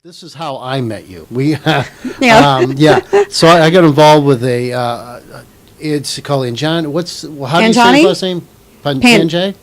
This is how I met you. Yeah. Yeah. So I got involved with it's called Anjani. How do you say Anjani? his last name? Pandey?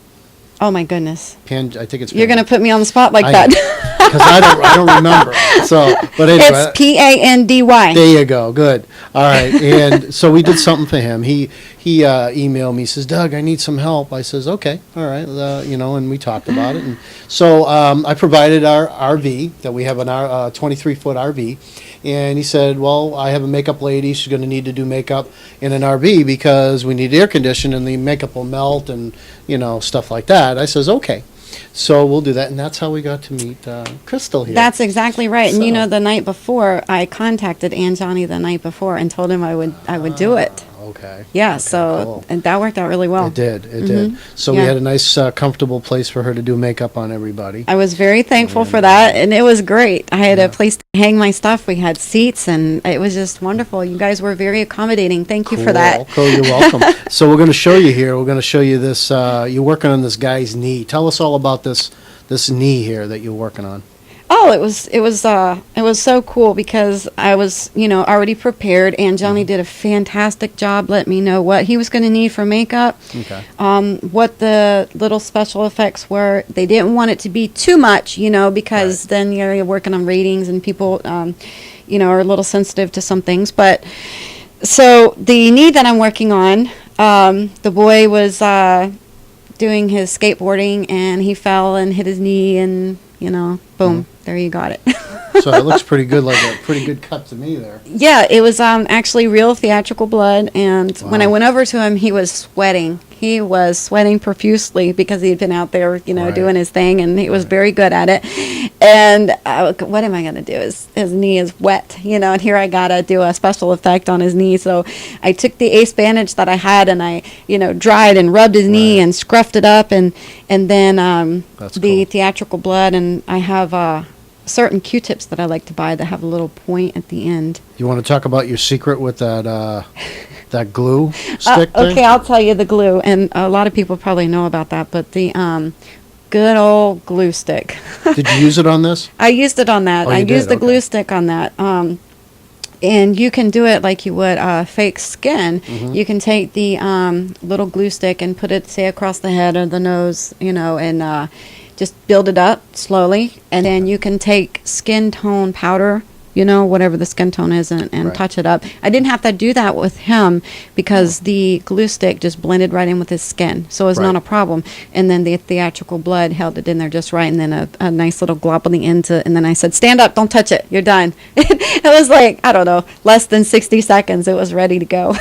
Oh my goodness. I think it's. You're going to put me on the spot like that. Because I don't remember. So, but anyway. It's Pandy. There you go. Good. All right. And so we did something for him. He emailed me. He says, Doug, I need some help. I says, okay. All right. And we talked about it. And so I provided our RV that we have an 23-foot RV. And he said, well, I have a makeup lady. She's going to need to do makeup in an RV because we need air conditioning and the makeup will melt and, stuff like that. I says, okay. So we'll do that. And that's how we got to meet Krystal here. That's exactly right. So. And the night before, I contacted Anjani the night before and told him I would do it. Okay. Yeah, okay, so cool. and that worked out really well. It did. So we had a nice, comfortable place for her to do makeup on everybody. I was very thankful for that, and it was great. I had a place to hang my stuff. We had seats, and it was just wonderful. You guys were very accommodating. Thank you for that. Cool, you're welcome. So we're going to show you here. We're going to show you this. You're working on this guy's knee. Tell us all about this knee here that you're working on. Oh, it was so cool because I was, already prepared. Anjani did a fantastic job. Let me know what he was going to need for makeup. Okay. What the little special effects were. They didn't want it to be too much, because then you're working on ratings and people, are a little sensitive to some things. But so the knee that I'm working on, the boy was doing his skateboarding and he fell and hit his knee and, boom. There you got it. So it looks pretty good, like a pretty good cut to me there. Yeah, it was actually real theatrical blood, and when I went over to him, he was sweating. He was sweating profusely because he had been out there, doing his thing, and he was very good at it. And what am I going to do? His knee is wet, and here I got to do a special effect on his knee. So I took the ace bandage that I had, and I, dried and rubbed his knee and scruffed it up, and then the theatrical blood, and I have certain Q-tips that I like to buy that have a little point at the end. You want to talk about your secret with that glue stick thing? Okay, I'll tell you the glue, and a lot of people probably know about that, but the good old glue stick. Did you use it on this? I used it on that. Oh, I used the okay. glue stick on that. And you can do it like you would fake skin. Mm-hmm. You can take the little glue stick and put it, say, across the head or the nose, and just build it up slowly. And then you can take skin tone powder, whatever the skin tone is, and touch it up. I didn't have to do that with him because the glue stick just blended right in with his skin. So it was not a problem. And then the theatrical blood held it in there just right. And then a nice little glob on the end. And then I said, stand up, don't touch it. You're done. It was like, I don't know, less than 60 seconds. It was ready to go.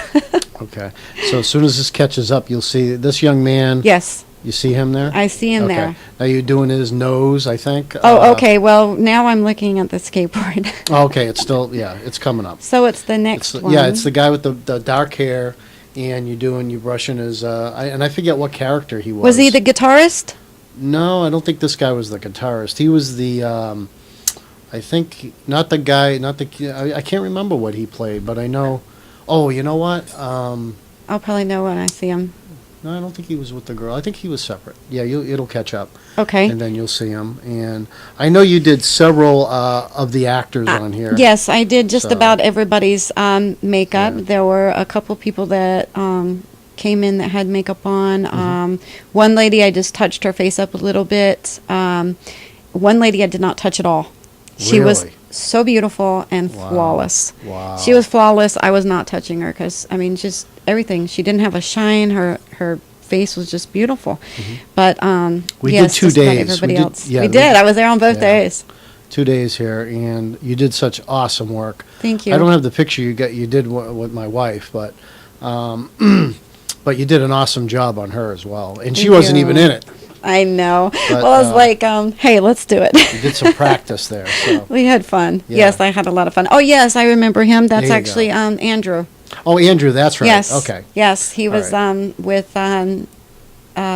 Okay. So as soon as this catches up, you'll see this young man. Yes. You see him there? I see him there. Now you're doing his nose, I think. Oh, okay. Well, now I'm looking at the skateboard. Okay, it's still, it's coming up. So it's the next one. Yeah, it's the guy with the dark hair, and you're brushing his, and I forget what character he was. Was he the guitarist? No, I don't think this guy was the guitarist. He was the, I think, not the guy, I can't remember what he played, but I know, you know what? I'll probably know when I see him. No, I don't think he was with the girl. I think he was separate. Yeah, it'll catch up. Okay. And then you'll see him. And I know you did several of the actors on here. Yes, I did just about everybody's makeup. Yeah. There were a couple people that came in that had makeup on. Mm-hmm. One lady, I just touched her face up a little bit. One lady I did not touch at all. She was so beautiful and flawless. Wow. She was flawless. I was not touching her because, just everything. She didn't have a shine. Her face was just beautiful. Mm-hmm. But we yes, did 2 days. Everybody else. We did. I was there on both days. 2 days here, and you did such awesome work. Thank you. I don't have the picture you did with my wife, but but you did an awesome job on her as well, and she wasn't even in it. I know. But, well, I was like, hey, let's do it. You did some practice there. So. We had fun. Yeah. Yes, I had a lot of fun. Oh, yes, I remember him. That's actually Andrew. Oh, Andrew, that's right. Yes. Okay. Yes, he was with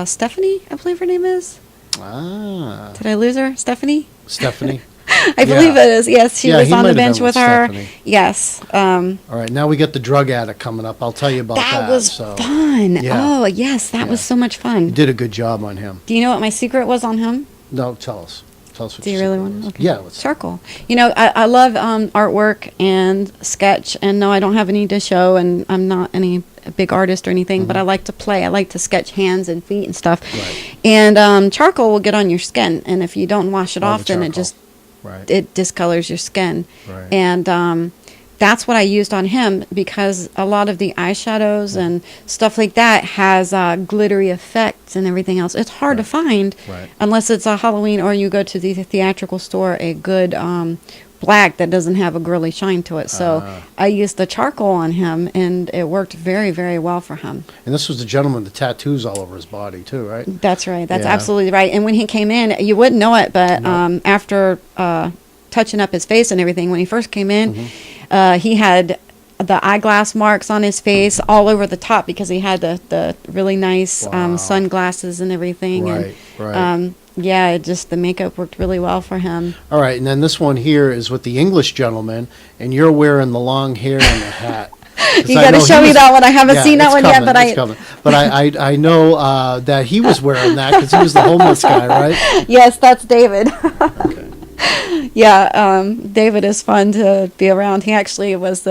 Stephanie, I believe her name is. Ah. Did I lose her? Stephanie? Stephanie. I believe it is. Yes, she was on the bench with her. Stephanie. Yes. All right, now we got the drug addict coming up. I'll tell you about that. That was fun. Yeah. Oh, yes, that was so much fun. You did a good job on him. Do you know what my secret was on him? No, tell us. Tell us what Do you said really it want to? was. Okay. Yeah. Let's, Charcoal. You know, I love artwork and sketch, and no, I don't have any to show, and I'm not any big artist or anything, but I like to play. I like to sketch hands and feet and stuff. Right. And charcoal will get on your skin, and if you don't wash it Oh, off, the then it charcoal. just Right. it discolors your skin. Right. And that's what I used on him, because a lot of the eyeshadows and stuff like that has glittery effects and everything else. It's hard to find Right. unless it's a Halloween or you go to the theatrical store, a good black that doesn't have a girly shine to it. So I used the charcoal on him, and it worked very, very well for him. And this was the gentleman with the tattoos all over his body too, right? That's right. That's Yeah. absolutely right. And when he came in, you wouldn't know it, but No. after touching up his face and everything, when he first came in, he had the eyeglass marks on his face all over the top because he had the really nice Wow. sunglasses and everything. Right, and, right. yeah, it just the makeup worked really well for him. All right, and then this one here is with the English gentleman, and you're wearing the long hair and the hat. 'Cause You I got to know show he me was- that one. I haven't Yeah, seen that it's one coming, yet, but it's coming. But I know that he was wearing that because he was the homeless guy, right? Yes, that's David. Okay. Yeah, David is fun to be around. He actually was.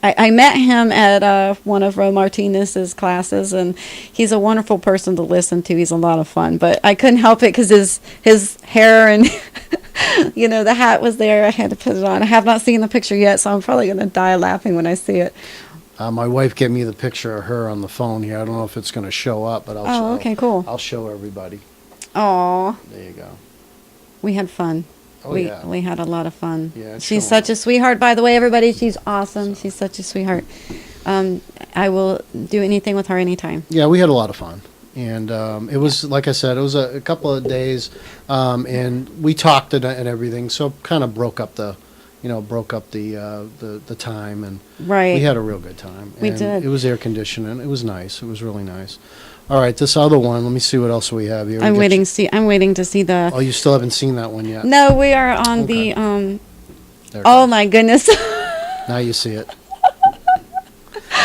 I met him at one of Ro Martinez's classes, and he's a wonderful person to listen to. He's a lot of fun, but I couldn't help it because his hair and you know the hat was there. I had to put it on. I have not seen the picture yet, so I'm probably going to die laughing when I see it. My wife gave me the picture of her on the phone here. I don't know if it's going to show up, but I'll. Oh, okay, cool. I'll show everybody. Aw, There you go. we had fun. Oh, we yeah. we had a lot of fun. Yeah, it's She's showing such a sweetheart, by the way, everybody. She's awesome. She's such a sweetheart. I will do anything with her anytime. Yeah, we had a lot of fun, and it was like I said, it was a couple of days, and we talked and everything. So kind of broke up the time, and Right. we had a real good time. We And did. It was air conditioning. It was nice. It was really nice. All right, this other one. Let me see what else we have here. We I'm got waiting. you- I'm waiting to see the. Oh, you still haven't seen that one yet. No, we are on Okay. the. There it Oh goes. my goodness! Now you see it.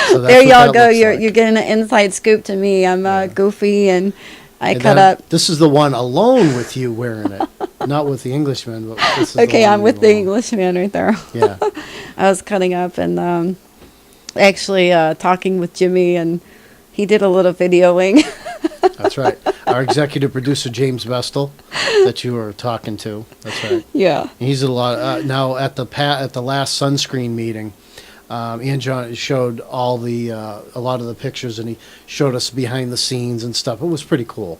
So that's There what y'all that go. looks You're like. you're getting an inside scoop to me. I'm goofy and I And cut then up. This is the one alone with you wearing it, not with the Englishman. But this is the Okay, one I'm with you the alone. Englishman right there. Yeah. I was cutting up and actually talking with Jimmy, and he did a little videoing. That's right. Our executive producer, James Vestal, that you were talking to. That's right. Yeah. He's a lot. Now, at the last sunscreen meeting, Anjani showed all a lot of the pictures, and he showed us behind the scenes and stuff. It was pretty cool.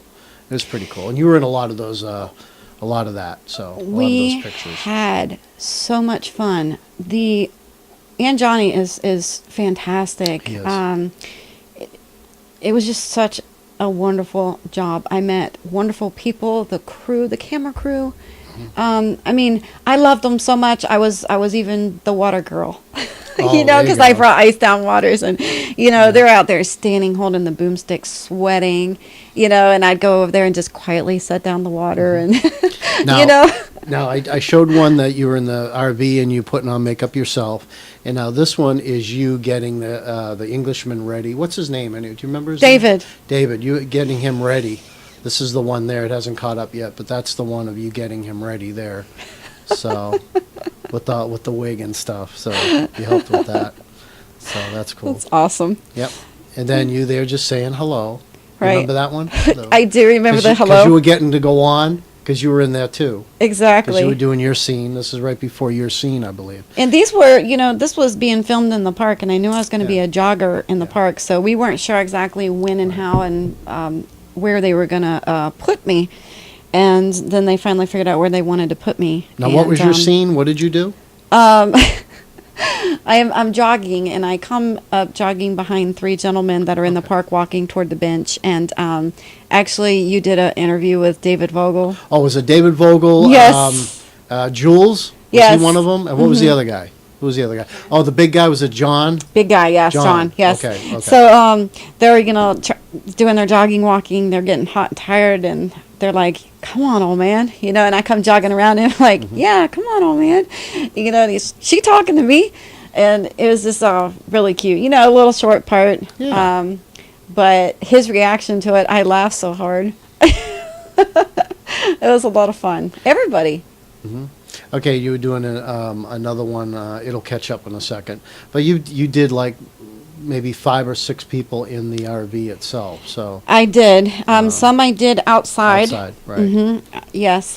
It was pretty cool. And you were in a lot of those, a lot of that. So, a lot We of those pictures. had so much fun. The Anjani is fantastic. He is. It was just such a wonderful job. I met wonderful people, the crew, the camera crew. I mean, I loved them so much. I was even the water girl, Oh, you know, there you because I go. brought ice down waters, and you know they're out there standing, holding the boomstick, sweating, you know, and I'd go over there and just quietly set down the water, and Now, you know. Now, I showed one that you were in the RV and you putting on makeup yourself, and now this one is you getting the Englishman ready. What's his name? Do you remember his David. name? David. You getting him ready. This is the one there. It hasn't caught up yet, but that's the one of you getting him ready there. So, with the wig and stuff. So you helped with that. So that's cool. That's awesome. Yep. And then you there just saying hello. Right. Remember that one? I do remember the Because hello. you were getting to go on because you were in there too. Because Exactly. you were doing your scene. This is right before your scene, I believe. And these were, you know, this was being filmed in the park, and I knew I was going to be Yeah. a jogger in the park, so we weren't sure exactly when and how and where they were going to put me. And then they finally figured out where they wanted to put me. Now, what was your And, scene? What did you do? I'm jogging, and I come up jogging behind three gentlemen that are in the park walking toward the bench. And actually, you did an interview with David Vogel. Oh, was it David Vogel? Yes. Jules? Was Yes. he one of them? And what was the other guy? Who was the other guy? Oh, the big guy, was it John? Big guy, yes, John. John, yes. Okay, okay. So they're, you know, doing their jogging, walking. They're getting hot and tired, and they're like, "Come on, old man," you know. And I come jogging around, and I'm like, Mm-hmm. "Yeah, come on, old man," you know. And she talking to me, and it was just really cute, you know, a little short part. Yeah. But his reaction to it, I laughed so hard. It was a lot of fun. Everybody. Okay, you were doing another one. It'll catch up in a second. But you did like maybe 5 or 6 people in the RV itself. So I did. Some I did outside. outside, right? Yes,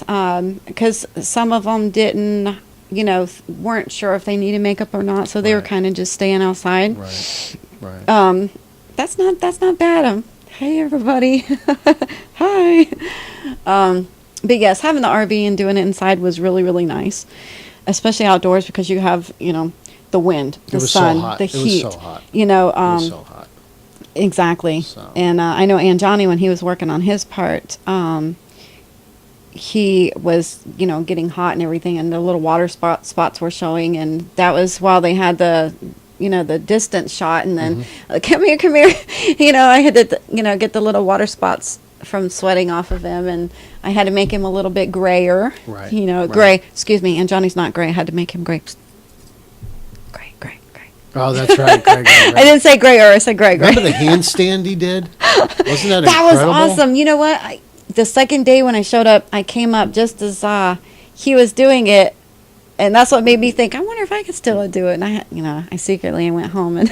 because some of them didn't, weren't sure if they needed makeup or not, so they were Right. kind of just staying outside. Right. Right. That's not bad. Hey everybody, hi. But yes, having the RV and doing it inside was really, really nice, especially outdoors because you have, the wind, the was so sun, hot. the It was heat. so hot. You know, It was so hot. exactly. So. And I know Anjani, when he was working on his part, he was, getting hot and everything, and the little water spots were showing, and that was while they had the, the distance shot, and then come here, I had to, get the little water spots from sweating off of him, and I had to make him a little bit grayer. Right, Gray. right. Excuse me, and Johnny's not gray. I had to make him gray. Gray. Oh, that's right. Greg, I didn't say grayer. I said gray. Remember the handstand he did? Wasn't that incredible? That was awesome. You know what? The second day when I showed up, I came up just as he was doing it, and that's what made me think, I wonder if I could still do it. And I secretly went home and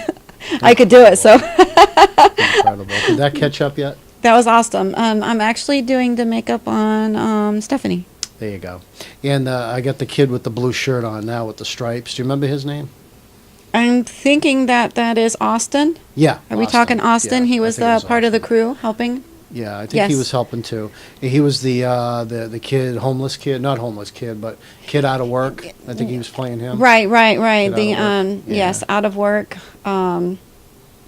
I could do it. So Incredible. Did that catch up yet? that was awesome. I'm actually doing the makeup on Stephanie. There you go. And I got the kid with the blue shirt on now with the stripes. Do you remember his name? I'm thinking that is Austin. Yeah. Are we talking Austin? Yeah, he I was think it was part of the Austin. crew helping. Yeah, I think Yes. he was helping too. He was the kid, homeless kid, not homeless kid, but kid out of work. I think he was playing him. Right. Get The out of work. Yeah. yes, out of work.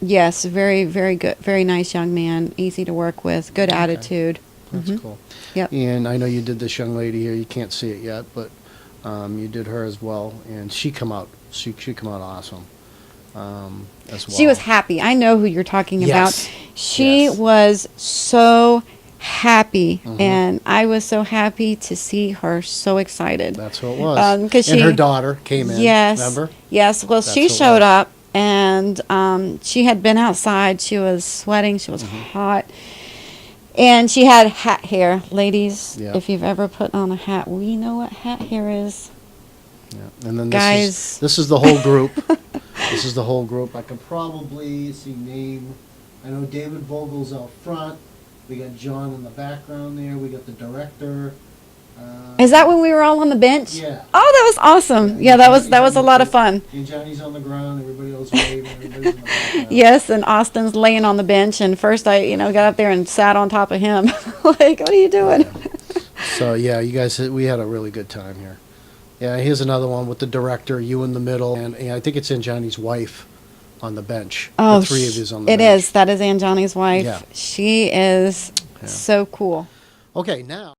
Yes, very, very good, very nice young man, easy to work with, good attitude. That's cool. Yep. And I know you did this young lady here. You can't see it yet, but you did her as well, and she come out. She come out awesome. As well. She was happy. I know who you're talking Yes. about. She Yes. was so happy, and I was so happy to see her so excited. That's what it was. 'Cause and she- her daughter came in. Yes. Remember? Yes. Well, That's she what it showed was. up, and she had been outside. She was sweating. She was hot. And she had hat hair. Ladies, Yeah. if you've ever put on a hat, we know what hat hair is. Yeah. And then Guys. this is the whole group. This is the whole group. I can probably see name. I know David Vogel's out front. We got John in the background there. We got the director. Is that when we were all on the bench? Yeah. Oh, that was awesome. Yeah, that was a lot of fun. And Johnny's on the ground. Everybody else waving. Everybody's in the background. Yes, and Austin's laying on the bench, and first I, got up there and sat on top of him. Like, what are you doing? So yeah, you guys, we had a really good time here. Yeah, here's another one with the director, you in the middle, and I think it's in Johnny's wife on the bench. Oh, the 3 of yous on the it bench. is. That is Anjani's wife. Yeah. She is Yeah. so cool. Okay, now.